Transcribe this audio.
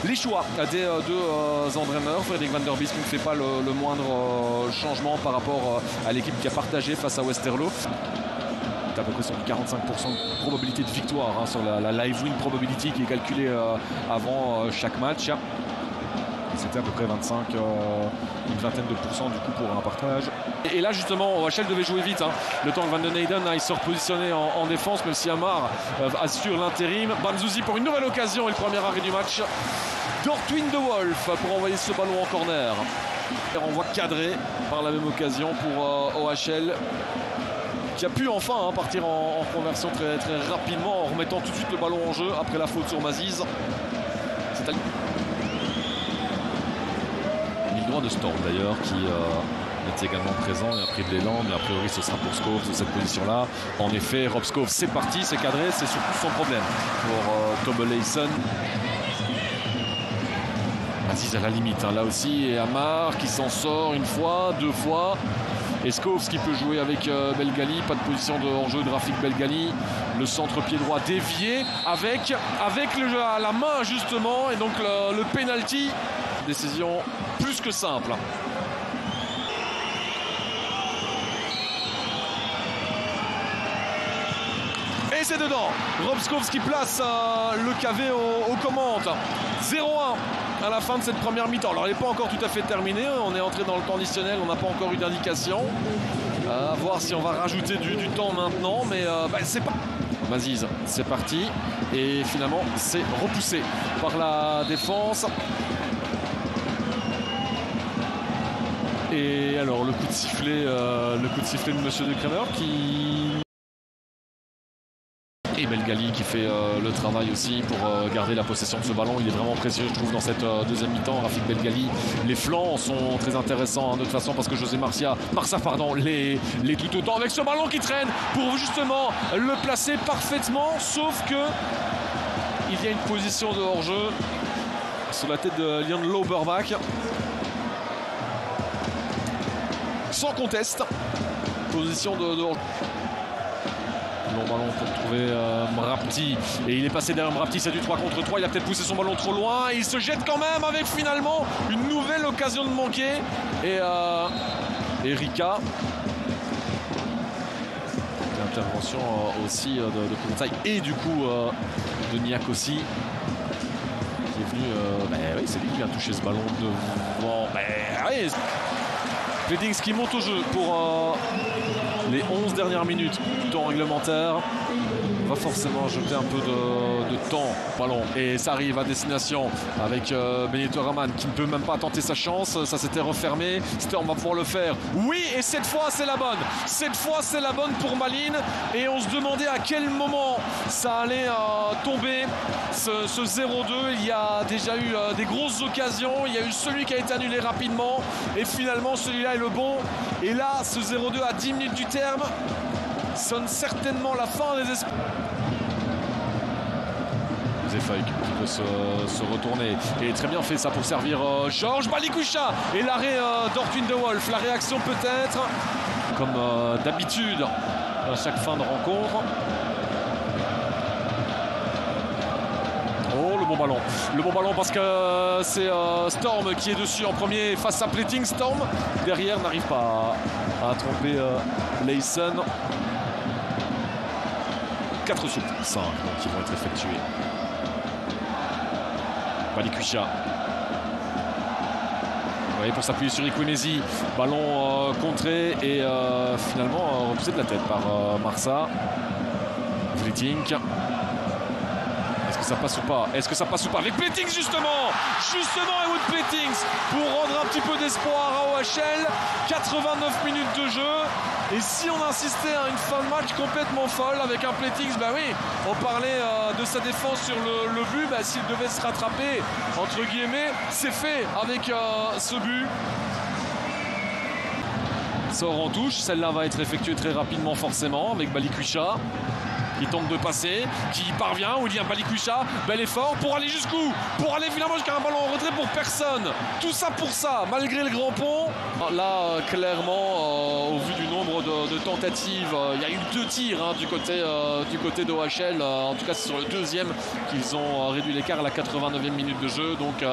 les choix des deux entraîneurs. Frédéric Van Der Bies qui ne fait pas le moindre changement par rapport à l'équipe qui a partagé face à Westerlo. À peu près sur 45% de probabilité de victoire hein, sur la live win probability qui est calculée avant chaque match. C'était à peu près 25, une vingtaine de pourcents du coup pour un partage. Et là justement, OHL devait jouer vite. Hein. Le temps que Van den Eyden il se repositionner en défense, même si Amar assure l'intérim. Banzuzi pour une nouvelle occasion et le premier arrêt du match. Dortwin de Wolf pour envoyer ce ballon en corner. Et on voit cadré par la même occasion pour OHL. Qui a pu enfin hein, partir en conversion très, très rapidement en remettant tout de suite le ballon en jeu après la faute sur Maziz. C'est le droit de Storm d'ailleurs qui est également présent et a pris de l'élan, mais a priori ce sera pour Skov de cette position-là. En effet, Rob Skov, c'est parti, c'est cadré, c'est surtout son problème pour Tobbe Leison. Maziz à la limite, hein, là aussi, et Amar qui s'en sort une fois, deux fois. Et Skov qui peut jouer avec Belgali, pas de position de hors-jeu de Rafik Belgali. Le centre pied droit dévié avec le jeu à la main justement, et donc le penalty. Décision plus que simple. Et c'est dedans. Rob Skov qui place le KV aux commandes. 0-1 à la fin de cette première mi-temps. Alors elle n'est pas encore tout à fait terminée. On est entré dans le temps additionnel. On n'a pas encore eu d'indication. À voir si on va rajouter du temps maintenant. Mais c'est pas... Maziz, c'est parti. Et finalement, c'est repoussé par la défense. Et alors le coup de sifflet de Monsieur de Kremer qui... Et Belgali qui fait le travail aussi pour garder la possession de ce ballon. Il est vraiment précieux, je trouve, dans cette deuxième mi-temps. Rafik Belgali, les flancs sont très intéressants hein, de toute façon parce que José Marsa, les tout autant avec ce ballon qui traîne pour justement le placer parfaitement. Sauf que il y a une position de hors-jeu sur la tête de Lian Lauberbach. Sans conteste. Position de hors-jeu. Long ballon pour trouver Mrapti et il est passé derrière Mrapti, c'est du 3 contre 3, il a peut-être poussé son ballon trop loin et il se jette quand même avec finalement une nouvelle occasion de manquer et Rika, l'intervention aussi de Kourtaï et du coup de Niak aussi qui est venu, oui c'est lui qui vient toucher ce ballon devant, oui. Pledings qui monte au jeu pour les 11 dernières minutes du temps réglementaire. Va forcément jeter un peu de temps ballon et ça arrive à destination avec Benito Raman qui ne peut même pas tenter sa chance. Ça s'était refermé. Storm va pouvoir le faire. Oui, et cette fois c'est la bonne. Cette fois c'est la bonne pour Malines et on se demandait à quel moment ça allait tomber ce 0-2. Il y a déjà eu des grosses occasions. Il y a eu celui qui a été annulé rapidement et finalement celui-là est le bon. Et là ce 0-2 à 10 minutes du terme sonne certainement la fin des espoirs. Zefeuille qui peut se retourner et très bien fait ça pour servir Georges Balikwisha et l'arrêt d'Ortwin de Wolf. La réaction peut-être comme d'habitude à chaque fin de rencontre. Oh le bon ballon parce que c'est Storm qui est dessus en premier face à Pletings. Storm derrière n'arrive pas à tromper Leison. 4 sur 5 qui vont être effectués. Balikwisha. Vous voyez, pour s'appuyer sur Ikwemezi. Ballon contré et finalement repoussé de la tête par Marsa. Vletink. Est-ce que ça passe ou pas? Est-ce que ça passe ou pas? Avec Pletings justement Ewood Pletings pour rendre un petit peu d'espoir à OHL. 89 minutes de jeu. Et si on insistait à une fin de match complètement folle avec un Pletings, oui, on parlait de sa défense sur le but, s'il devait se rattraper, entre guillemets, c'est fait avec ce but. Sort en touche, celle-là va être effectuée très rapidement forcément avec Balikwisha. qui tente de passer, qui parvient. William Balikwisha, bel effort pour aller jusqu'où? Pour aller finalement jusqu'à un ballon en retrait pour personne. Tout ça pour ça, malgré le grand pont. Là, clairement, au vu du nombre de tentatives, il y a eu 2 tirs du côté d'OHL. En tout cas, c'est sur le deuxième qu'ils ont réduit l'écart à la 89e minute de jeu. Donc,